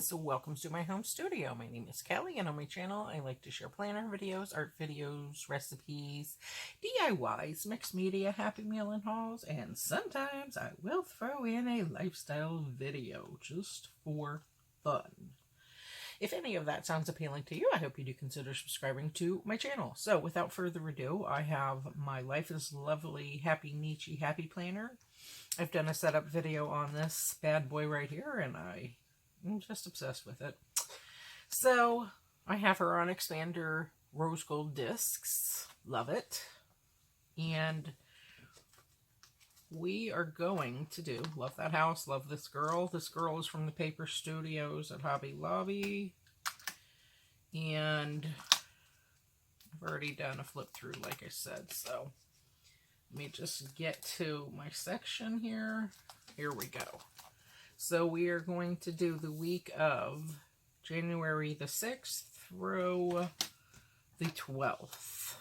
guys, welcome to my home studio. My name is Kelly, and on my channel I like to share planner videos, art videos, recipes, DIYs, mixed media, happy meal and hauls, and sometimes I will throw in a lifestyle video just for fun. If any of that sounds appealing to you, I hope you do consider subscribing to my channel. So without further ado, I have my Life is Lovely Happynichi Happy Planner. I've done a setup video on this bad boy right here, and I'm just obsessed with it. So I have her on expander rose gold discs. Love it. And we are going to do Love That House, Love This Girl. This girl is from the Paper Studios at Hobby Lobby. And I've already done a flip through, like I said. So let me just get to my section here. Here we go. So we are going to do the week of January the 6th through the 12th.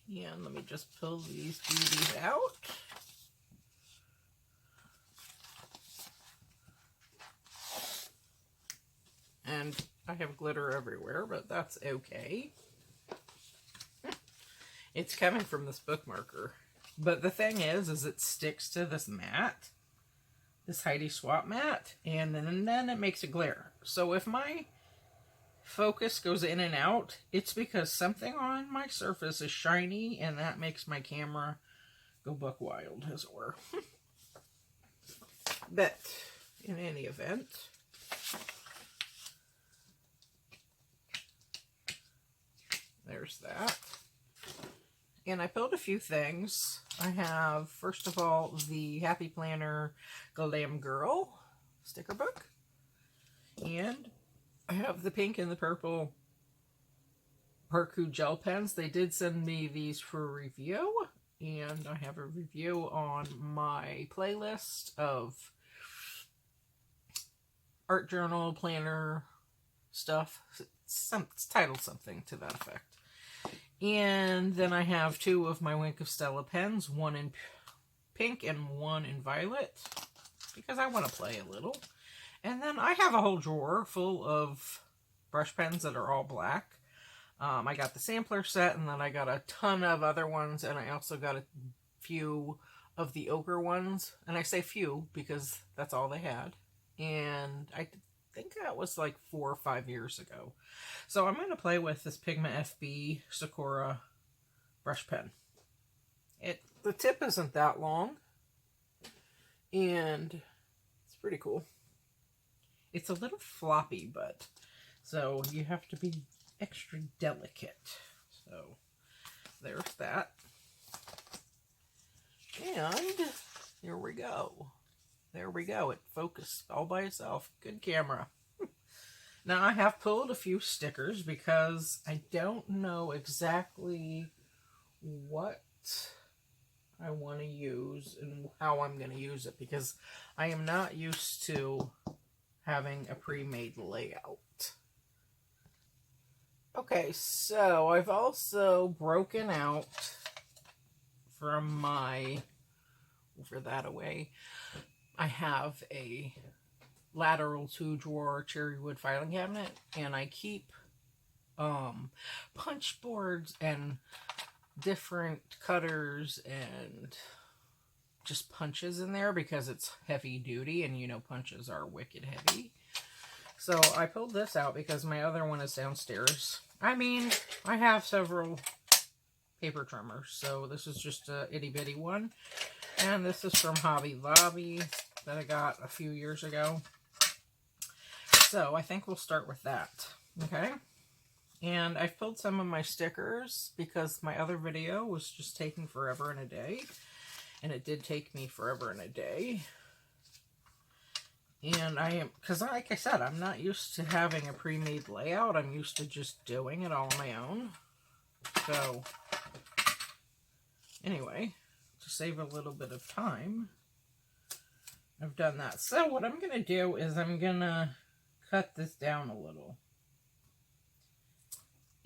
And let me just pull these beauties out. And I have glitter everywhere, but that's okay. It's coming from this bookmarker. But the thing is it sticks to this mat, this Heidi Swap mat, and then it makes a glare. So if my focus goes in and out, it's because something on my surface is shiny, and that makes my camera go buck wild, as it were. But in any event, there's that. And I pulled a few things. I have, first of all, the Happy Planner Glam Girl sticker book. And I have the pink and the purple Parku gel pens. They did send me these for review. And I have a review on my playlist of art journal, planner stuff. It's titled something to that effect. And then I have two of my Wink of Stella pens, one in pink and one in violet, because I want to play a little. And then I have a whole drawer full of brush pens that are all black. I got the sampler set, and then I got a ton of other ones, and I also got a few of the ochre ones. And I say few because that's all they had. And I think that was like 4 or 5 years ago. So I'm going to play with this Pigma FB Sakura brush pen. The tip isn't that long, and it's pretty cool. It's a little floppy, but so you have to be extra delicate. So there's that. And here we go. There we go. It focused all by itself. Good camera. Now, I have pulled a few stickers because I don't know exactly what I want to use and how I'm going to use it, because I am not used to having a pre-made layout. Okay, so I've also broken out from my, over that away, I have a lateral 2-drawer cherry wood filing cabinet, and I keep punch boards and different cutters and just punches in there because it's heavy duty, and you know punches are wicked heavy. So I pulled this out because my other one is downstairs. I mean, I have several paper trimmers, so this is just a itty bitty one, and this is from Hobby Lobby that I got a few years ago. So I think we'll start with that, okay? And I've pulled some of my stickers because my other video was just taking forever and a day, and it did take me forever and a day. And because like I said, I'm not used to having a pre-made layout. I'm used to just doing it all on my own. So anyway, to save a little bit of time, I've done that. So what I'm going to do is I'm going to cut this down a little.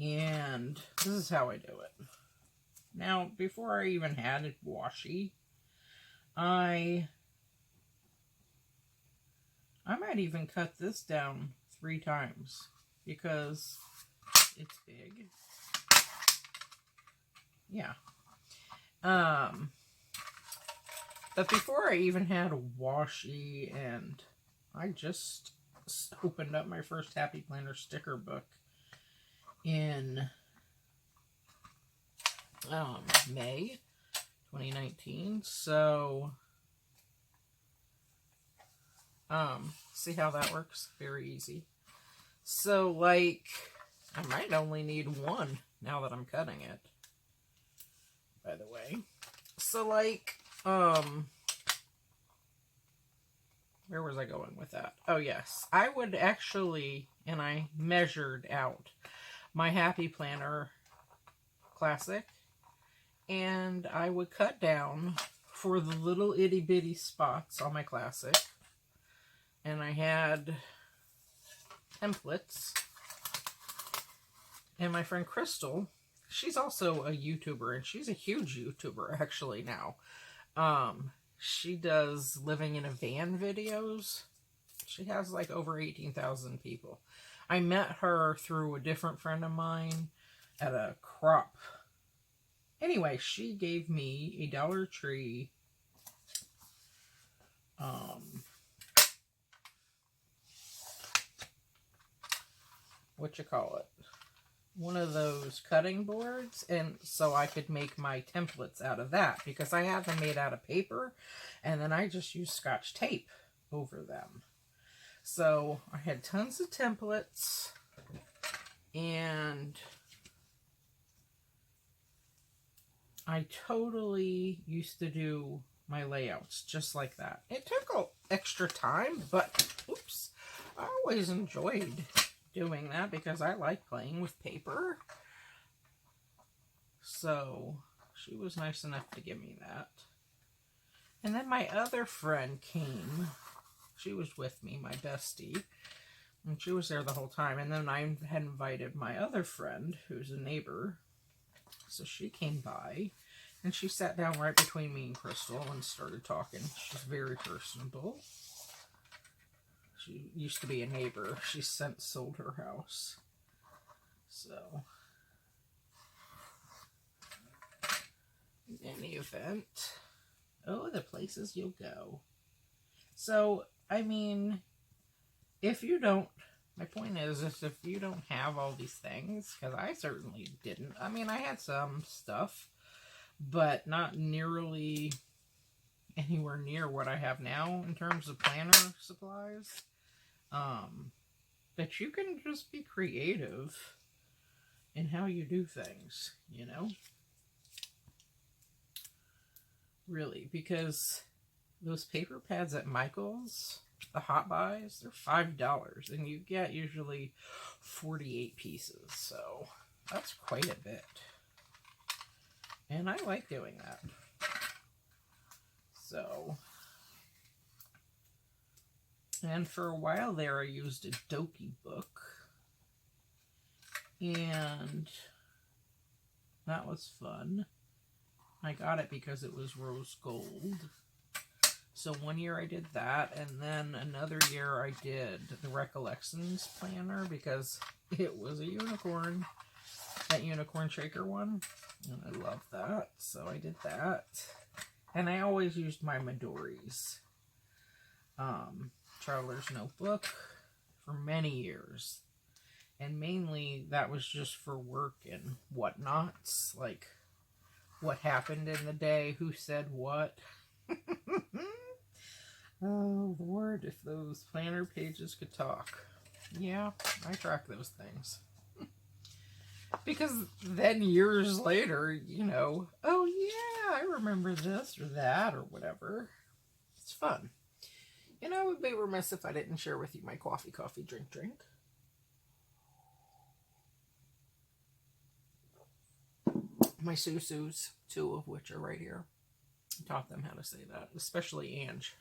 And this is how I do it. Now, before I even had it washi, I might even cut this down 3 times because it's big. Yeah. But before I even had a washi, and I just opened up my first Happy Planner sticker book in May 2019. So, see how that works? Very easy. So, like, I might only need 1 now that I'm cutting it, by the way. So, like, where was I going with that? Oh, yes. I would actually, and I measured out my Happy Planner Classic, and I would cut down for the little itty bitty spots on my Classic, and I had templates, and my friend Crystal, she's also a YouTuber, and she's a huge YouTuber actually now. She does living in a van videos. She has like over 18,000 people. I met her through a different friend of mine at a crop. Anyway, she gave me a Dollar Tree what you call it? One of those cutting boards, and so I could make my templates out of that because I had them made out of paper, and then I just used Scotch tape over them. So I had tons of templates, and I totally used to do my layouts just like that. It took extra time, but oops, I always enjoyed doing that because I like playing with paper. So she was nice enough to give me that. And then my other friend came. She was with me, my bestie. And she was there the whole time. And then I had invited my other friend, who's a neighbor. So she came by. And she sat down right between me and Crystal and started talking. She's very personable. She used to be a neighbor. She's since sold her house. So, in any event, oh, the places you'll go. So, I mean, if you don't, my point is if you don't have all these things, because I certainly didn't. I mean, I had some stuff, but not nearly anywhere near what I have now in terms of planner supplies. That you can just be creative in how you do things, you know? Really, because those paper pads at Michael's, the Hot Buys, they're $5, and you get usually 48 pieces, so that's quite a bit. And I like doing that. So, and for a while there, I used a Doki book, and that was fun. I got it because it was rose gold. So one year I did that, and then another year I did the Recollections planner because it was a unicorn, that unicorn shaker one, and I love that, so I did that. And I always used my Midori's Traveler's Notebook for many years. And mainly that was just for work and whatnots, like what happened in the day, who said what. Oh, Lord, if those planner pages could talk. Yeah, I track those things. Because then years later, you know, oh yeah, I remember this or that or whatever. It's fun. You know, I would be remiss if I didn't share with you my coffee, drink. My Susus, 2 of which are right here. I taught them how to say that, especially Ange.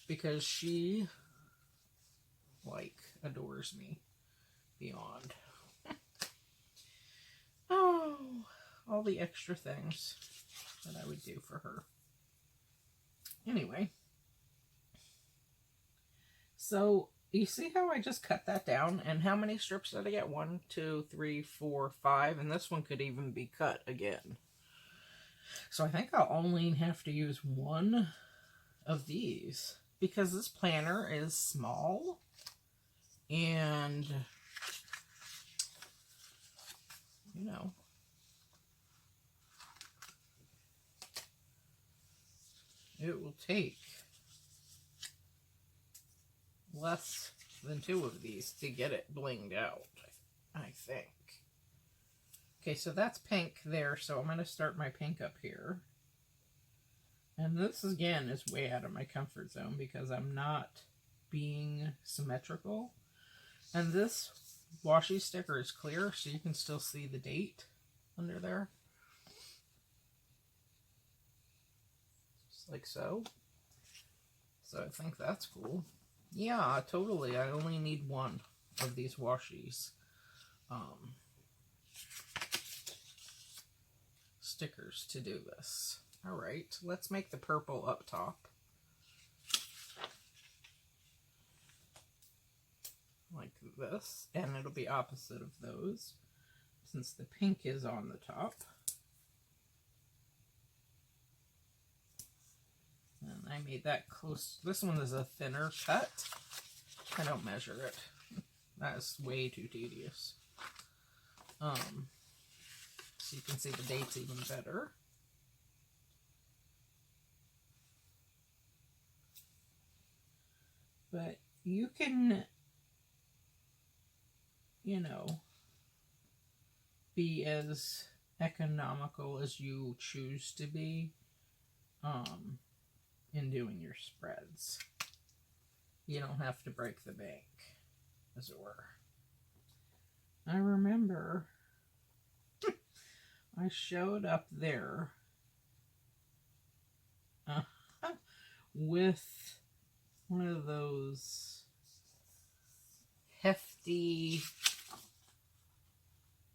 Because she, like, adores me beyond. Oh, all the the extra things that I would do for her. Anyway, so you see how I just cut that down, and how many strips did I get? 1, 2, 3, 4, 5, and this one could even be cut again. So I think I'll only have to use one of these, because this planner is small, and you know, it will take less than 2 of these to get it blinged out, I think. Okay, so that's pink there, so I'm going to start my pink up here. And this, again, is way out of my comfort zone because I'm not being symmetrical. And this washi sticker is clear, so you can still see the date under there. Just like so. So I think that's cool. Yeah, totally. I only need 1 of these washies. Stickers to do this. Alright, let's make the purple up top. Like this. And it'll be opposite of those, since the pink is on the top. And I made that close. This one is a thinner cut. I don't measure it. That's way too tedious. So you can see the dates even better. But you can, you know, be as economical as you choose to be in doing your spreads. You don't have to break the bank, as it were. I remember I showed up there with one of those hefty,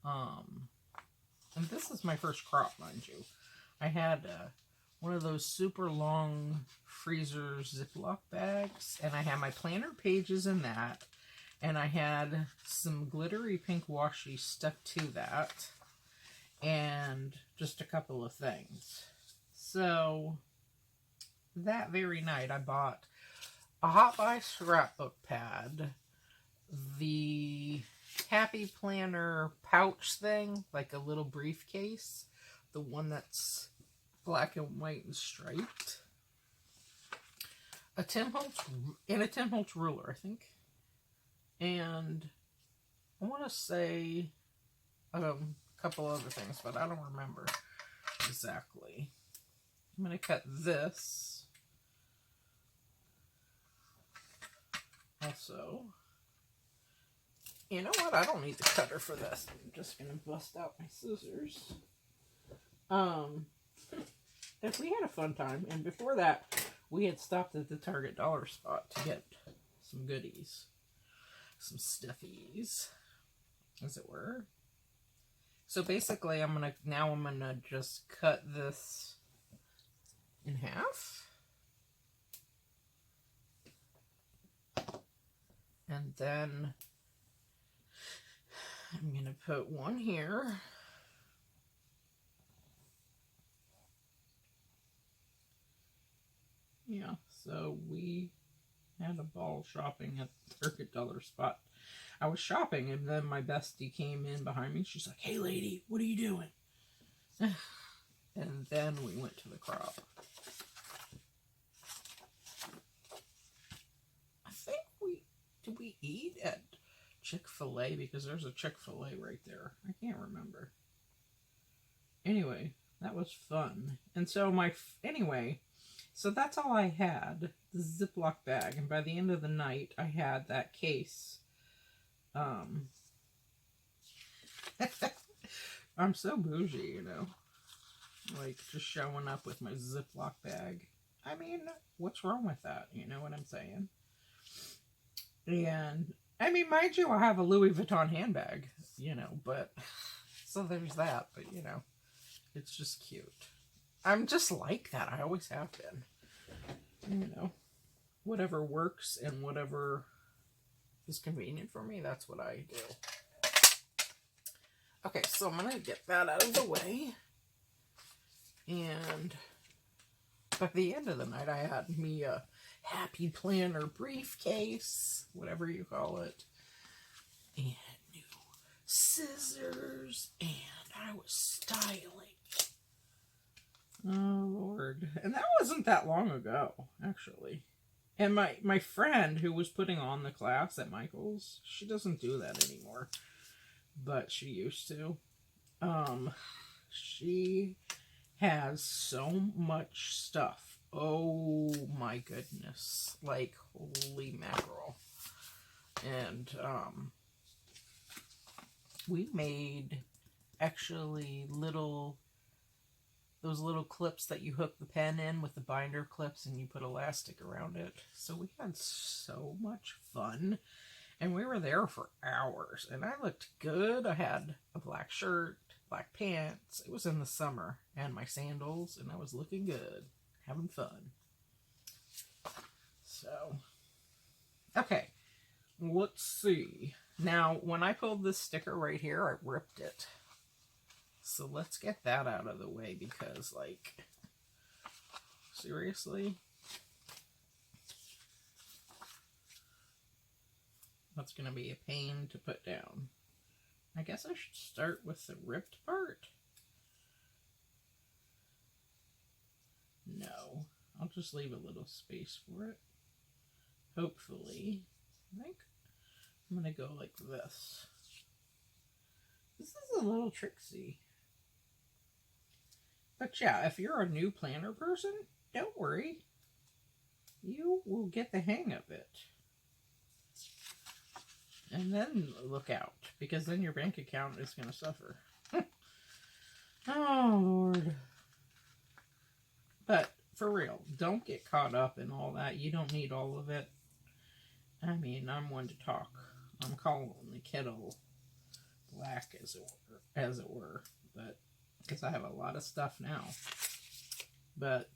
and this is my first crop, mind you. I had one of those super long freezer Ziploc bags, and I had my planner pages in that, and I had some glittery pink washi stuck to that, and just a couple of things. So that very night I bought a Hot Buy scrapbook pad, the Happy Planner pouch thing, like a little briefcase, the one that's black and white and striped, a 10 Holtz ruler, I think, and I want to say a couple other things, but I don't remember exactly. I'm going to cut this also. You know what? I don't need the cutter for this. I'm just going to bust out my scissors. If we had a fun time, and before that, we had stopped at the Target dollar spot to get some goodies. Some stuffies, as it were. So basically, I'm gonna just cut this in half. And then I'm going to put one here. Yeah, so we had a ball shopping at the Target dollar spot. I was shopping, and then my bestie came in behind me. She's like, "Hey, lady, what are you doing?" And then we went to the crop. I think did we eat at Chick-fil-A? Because there's a Chick-fil-A right there. I can't remember. Anyway, that was fun. And so so that's all I had, the Ziploc bag. And by the end of the night, I had that case. I'm so bougie, you know. Like, just showing up with my Ziploc bag. I mean, what's wrong with that? You know what I'm saying? And, I mean, mind you, I have a Louis Vuitton handbag, you know, but, so there's that, but, you know, It's just cute. I'm just like that. I always have been. You know, whatever works and whatever is convenient for me, that's what I do. Okay, so I'm going to get that out of the way. And by the end of the night, I had me a Happy Planner briefcase, whatever you call it, and new scissors, and I was styling. Oh, Lord. And that wasn't that long ago, actually. And my friend who was putting on the class at Michael's, she doesn't do that anymore, but she used to. She has so much stuff. Oh my goodness. Like, holy mackerel. And, we made actually those little clips that you hook the pen in with the binder clips and you put elastic around it. So we had so much fun. And we were there for hours. And I looked good. I had a black shirt, black pants. It was in the summer. And my sandals. And I was looking good. Having fun. So. Okay. Let's see. Now, when I pulled this sticker right here, I ripped it. So let's get that out of the way because, like, seriously? That's going to be a pain to put down. I guess I should start with the ripped part. No, I'll just leave a little space for it. Hopefully. I think I'm going to go like this. This is a little tricksy. But yeah, if you're a new planner person, don't worry. You will get the hang of it. And then look out, because then your bank account is going to suffer. Oh, Lord. But for real, don't get caught up in all that. You don't need all of it. I mean, I'm one to talk. I'm calling the kettle black, as it were. But because I have a lot of stuff now. But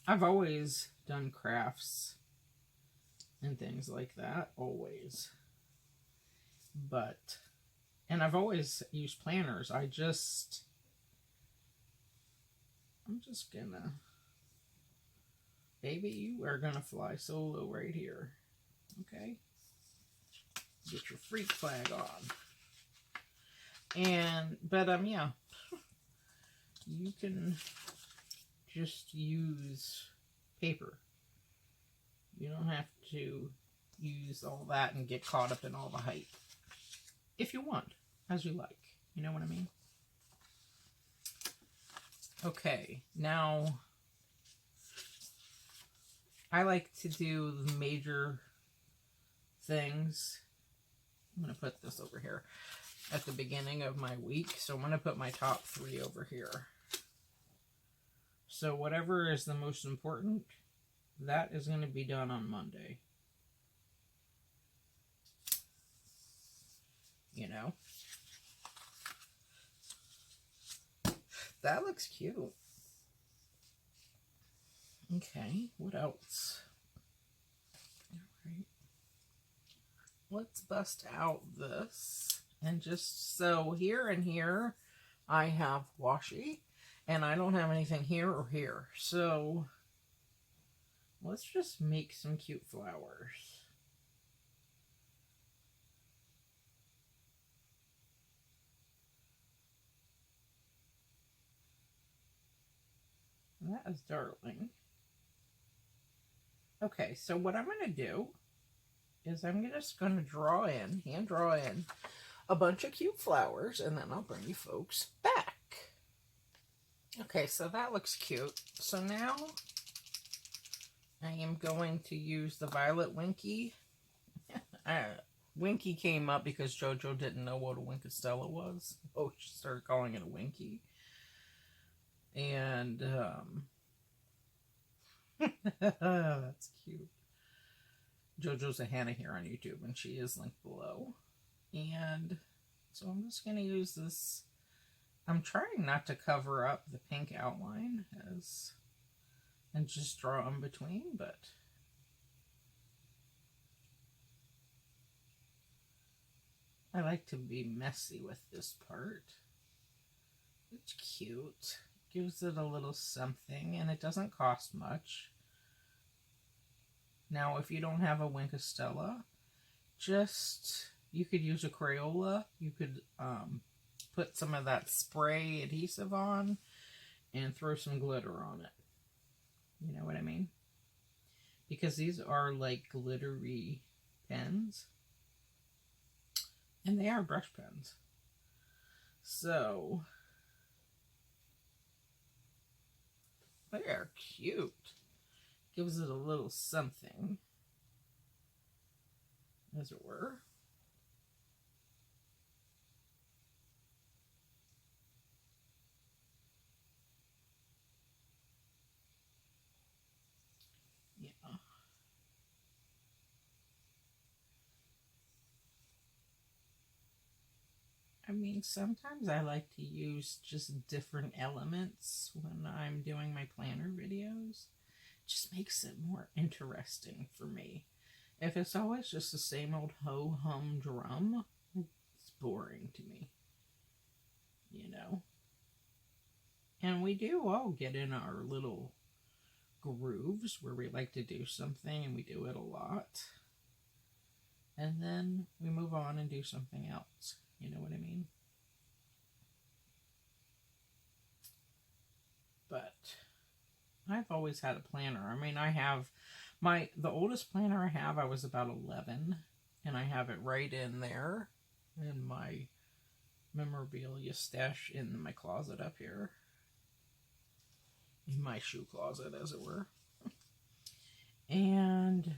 I've always done crafts and things like that, always. But, and I've always used planners. I'm just gonna, baby, you are gonna fly solo right here. Okay? Get your freak flag on. And, but, yeah. You can just use paper. You don't have to use all that and get caught up in all the hype. If you want, as you like. You know what I mean? Okay, now I like to do the major things. I'm going to put this over here at the beginning of my week. So I'm going to put my top 3 over here. So whatever is the most important, that is going to be done on Monday. You know? That looks cute. Okay, what else? Alright. Let's bust out this. And just so here and here, I have washi. And I don't have anything here or here. So, let's just make some cute flowers. That is darling. Okay, so what I'm going to do is I'm just going to hand draw in a bunch of cute flowers, and then I'll bring you folks back. Okay, so that looks cute. So now I am going to use the Violet Winky. Winky came up because Jojo didn't know what a Wink of Stella was. Oh, she started calling it a Winky. And, that's cute. Jojoza Hanna here on YouTube, and she is linked below. And so I'm just going to use this I'm trying not to cover up the pink outline and just draw in between, but I like to be messy with this part. It's cute. Gives it a little something, and it doesn't cost much. Now, if you don't have a wink of Stella, you could use a Crayola. You could put some of that spray adhesive on and throw some glitter on it. You know what I mean? Because these are like glittery pens. And they are brush pens. So, they are cute. Gives it a little something, as it were. Yeah. I mean, sometimes I like to use just different elements when I'm doing my planner videos. Just makes it more interesting for me. If it's always just the same old ho-hum drum, it's boring to me, you know. And we do all get in our little grooves where we like to do something and we do it a lot. And then we move on and do something else. You know what I mean? But I've always had a planner. I mean, I have the oldest planner I have, I was about 11, and I have it right in there in my memorabilia stash in my closet up here. In my shoe closet, as it were. And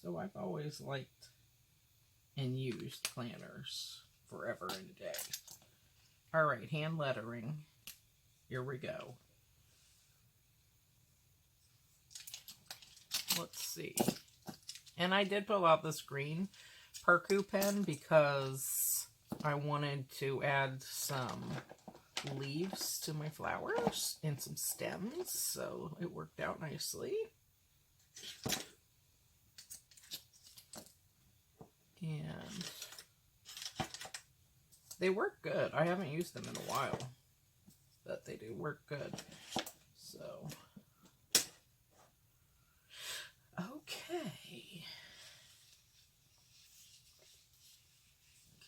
so I've always liked and used planners forever and a day. Alright, hand lettering. Here we go. Let's see. And I did pull out this green Perku pen because I wanted to add some leaves to my flowers and some stems, so it worked out nicely. And they work good. I haven't used them in a while, but they do work good. So, okay.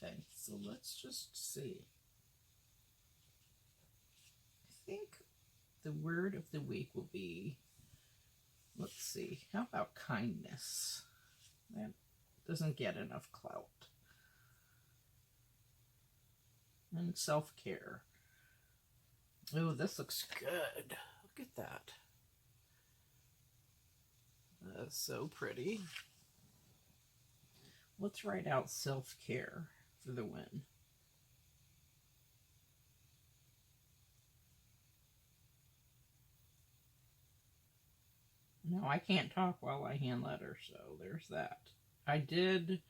Okay, so let's just see. I think the word of the week will be, let's see, how about kindness? That doesn't get enough clout. And self-care. Oh, this looks good. Look at that. That's so pretty. Let's write out self-care for the win. No, I can't talk while I hand letter, so there's that. I did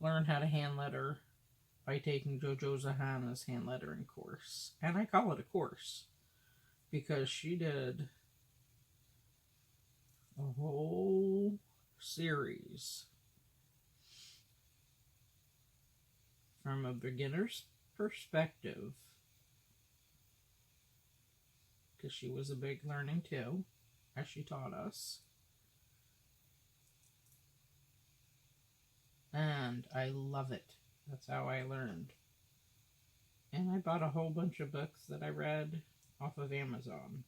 learn how to hand letter by taking Jojoza Hanna's hand lettering course. And I call it a course because she did a whole series from a beginner's perspective, because she was a big learning too, as she taught us. And I love it. That's how I learned. And I bought a whole bunch of books that I read off of Amazon.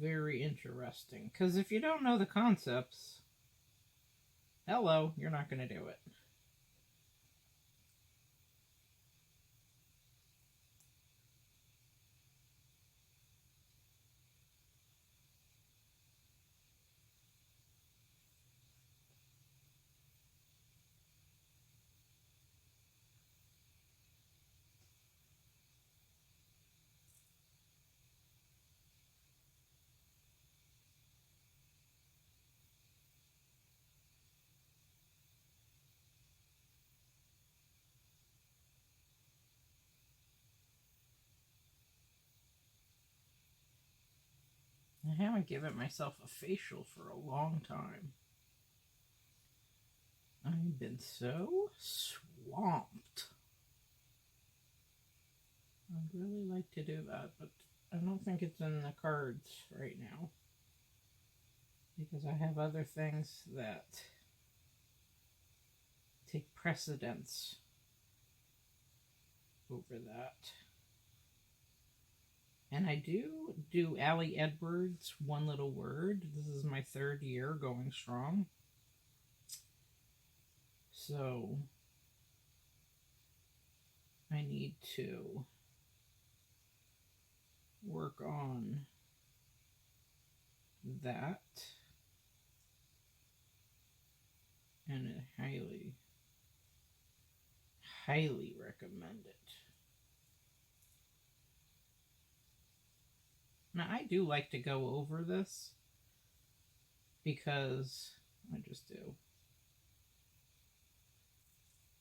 Very interesting. Because if you don't know the concepts, hello, you're not going to do it. I haven't given myself a facial for a long time. I've been so swamped. I'd really like to do that, but I don't think it's in the cards right now. Because I have other things that take precedence over that. And I do Allie Edwards' One Little Word. This is my 3rd year going strong. So I need to work on that. And I highly, highly recommend it. Now, I do like to go over this because I just do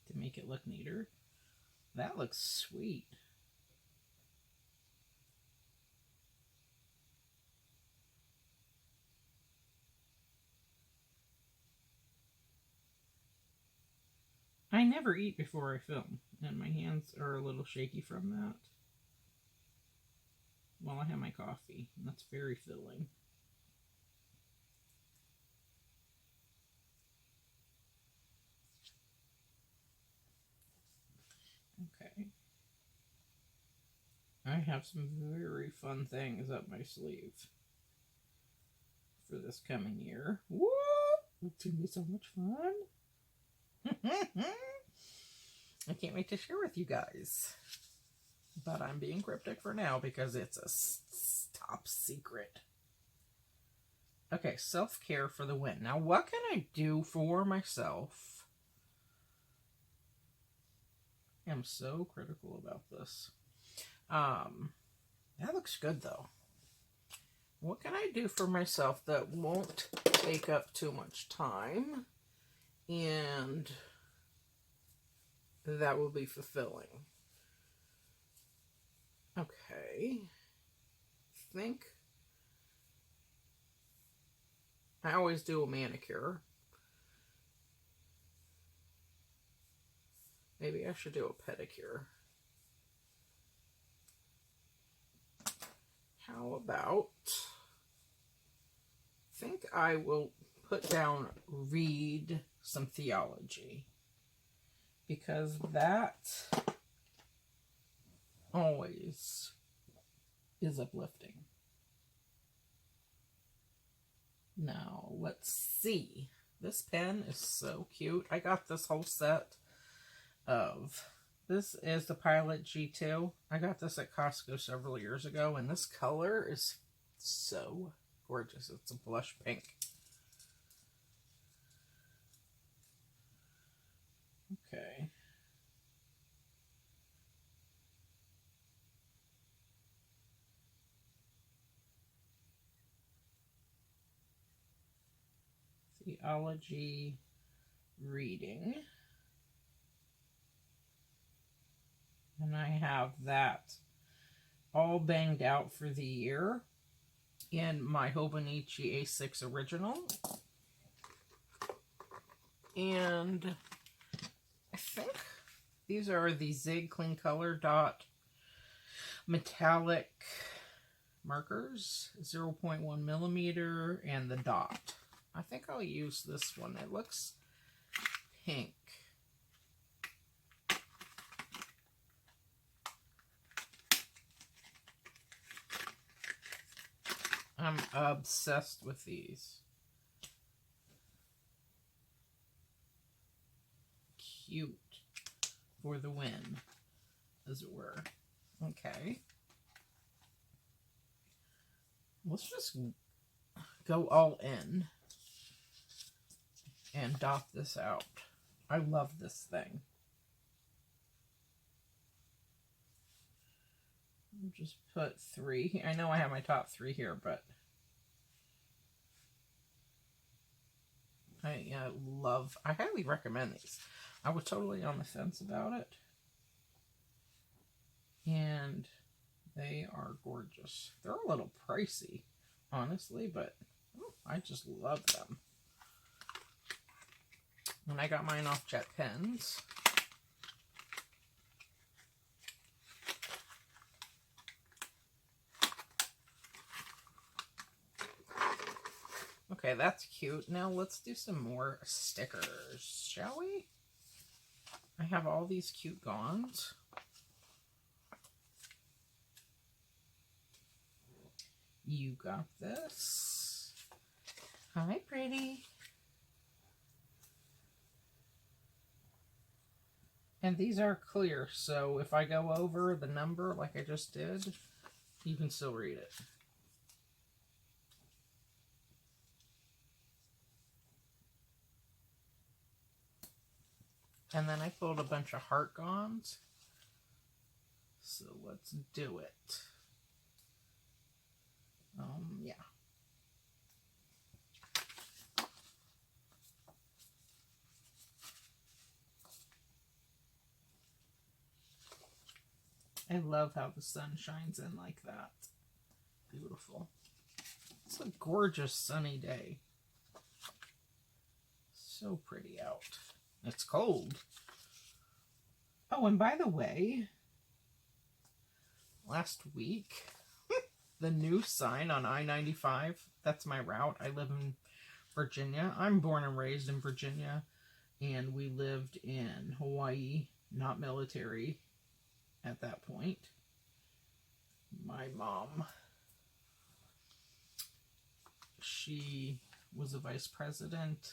to make it look neater. That looks sweet. I never eat before I film, and my hands are a little shaky from that. While I have my coffee, and that's very filling. Okay. I have some very fun things up my sleeve for this coming year. Woo! It's going to be so much fun. I can't wait to share with you guys. But I'm being cryptic for now because it's a top secret. Okay, self-care for the win. Now, what can I do for myself? I'm so critical about this. That looks good, though. What can I do for myself that won't take up too much time and that will be fulfilling? Okay. I always do a manicure. Maybe I should do a pedicure. How about, I think I will put down read some theology, because that always is uplifting. Now, let's see. This pen is so cute. I got this whole set of, this is the Pilot G2. I got this at Costco several years ago, and this color is so gorgeous. It's a blush pink. Okay. Theology reading. And I have that all banged out for the year in my Happynichi A6 original. And I think these are the Zig Clean Color Dot metallic markers, 0.1 millimeter, and the dot. I think I'll use this one. It looks pink. I'm obsessed with these. Cute for the win, as it were. Okay. Let's just go all in and dot this out. I love this thing. I'll just put 3. I know I have my top 3 here, but I highly recommend these. I was totally on the fence about it. And they are gorgeous. They're a little pricey. honestly, but I just love them. And I got mine off Jet Pens. Okay, that's cute. Now let's do some more stickers, shall we? I have all these cute gons. You got this. Hi, pretty. And these are clear, so if I go over the number like I just did, you can still read it. And then I pulled a bunch of heart gons. So let's do it. Yeah. I love how the sun shines in like that. Beautiful. It's a gorgeous sunny day. So pretty out. It's cold. Oh, and by the way, last week, the new sign on I-95, that's my route. I live in Virginia. I'm born and raised in Virginia, and we lived in Hawaii, not military at that point. My mom, she was a vice president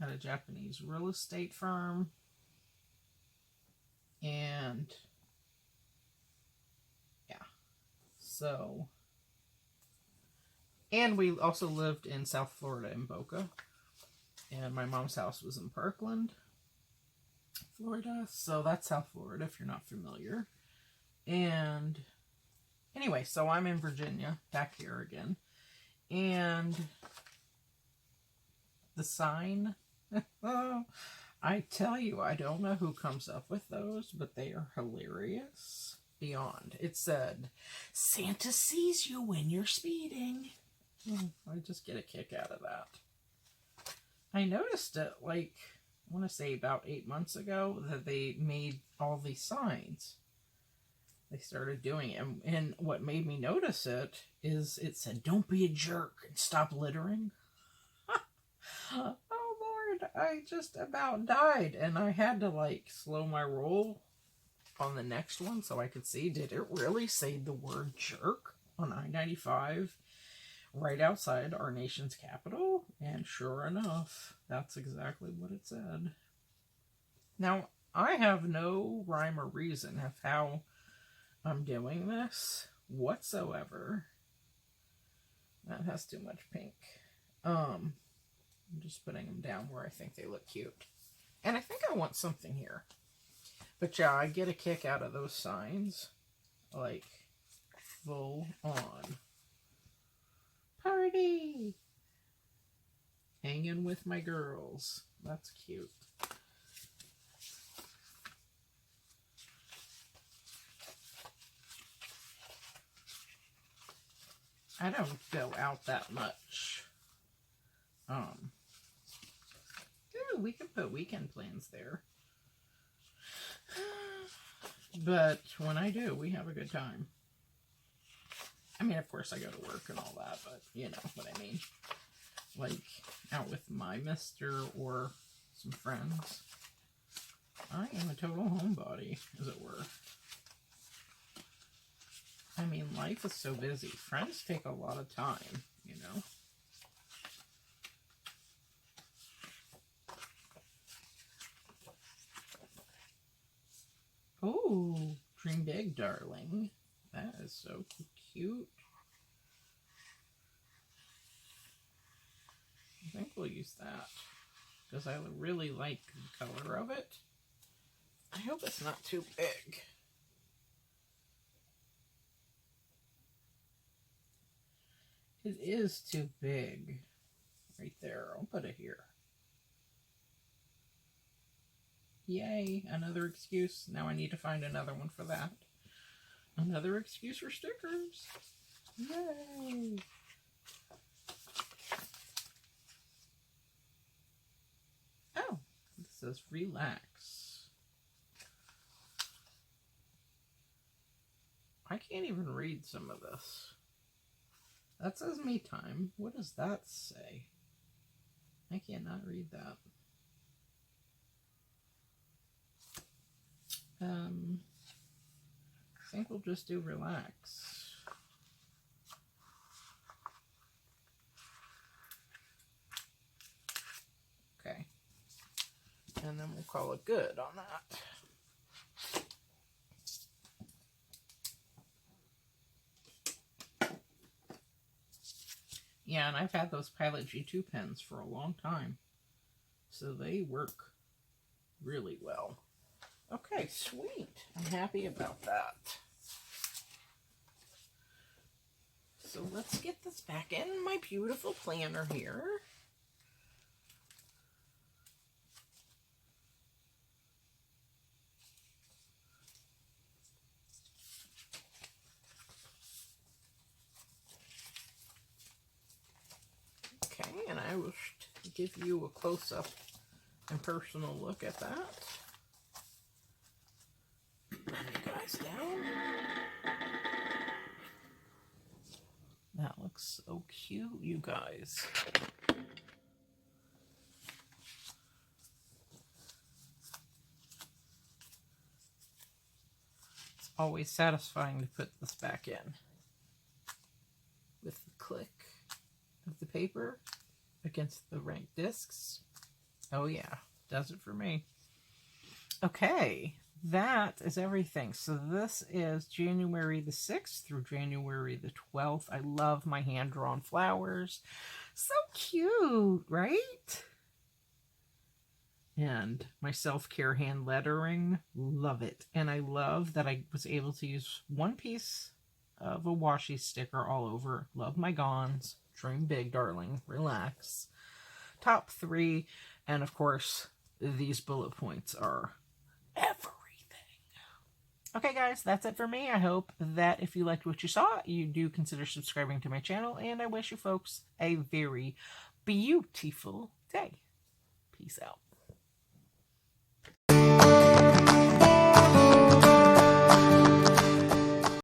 at a Japanese real estate firm. And yeah, so, and we also lived in South Florida in Boca. And my mom's house was in Parkland, Florida. So that's South Florida if you're not familiar. And anyway, so I'm in Virginia, back here again. And the sign, I tell you, I don't know who comes up with those, but they are hilarious beyond. It said, Santa sees you when you're speeding. I just get a kick out of that. I noticed it, like, I want to say about 8 months ago, that they made all these signs. They started doing it. And what made me notice it is it said, don't be a jerk and stop littering. Oh, Lord, I just about died. And I had to, like, slow my roll on the next one so I could see, did it really say the word jerk on I-95 right outside our nation's capital? And sure enough, that's exactly what it said. Now, I have no rhyme or reason of how I'm doing this whatsoever. That has too much pink. I'm just putting them down where I think they look cute. And I think I want something here. But yeah, I get a kick out of those signs. Like, full on. Party! Hanging with my girls. That's cute. I don't go out that much. Ooh, we could put weekend plans there. But when I do, we have a good time. I mean, of course, I go to work and all that, but you know what I mean. Like, out with my mister or some friends. I am a total homebody, as it were. I mean, life is so busy. Friends take a lot of time, you know. Oh, dream big, darling. That is so cute. I think we'll use that because I really like the color of it. I hope it's not too big. It is too big. Right there. I'll put it here. Yay, another excuse. Now I need to find another one for that. Another excuse for stickers. Yay. says relax. I can't even read some of this. That says me time. What does that say? I cannot read that. I think we'll just do relax. Okay. And then we'll call it good on that. Yeah, and I've had those Pilot G2 pens for a long time, so they work really well. Okay, sweet. I'm happy about that. So let's get this back in my beautiful planner here. Okay, and I will give you a close-up and personal look at that. Bring you guys down. That looks so cute, you guys. It's always satisfying to put this back in. With the click of the paper against the ranked discs. Oh yeah, does it for me. Okay, that is everything. So this is January the 6th through January the 12th. I love my hand-drawn flowers. So cute, right? And my self-care hand lettering, love it. And I love that I was able to use one piece of a washi sticker all over. Love my Gons. Dream big, darling. Relax. Top 3. And of course, these bullet points are everything. Okay, guys, that's it for me. I hope that if you liked what you saw, you do consider subscribing to my channel. And I wish you folks a very beautiful day. Peace out.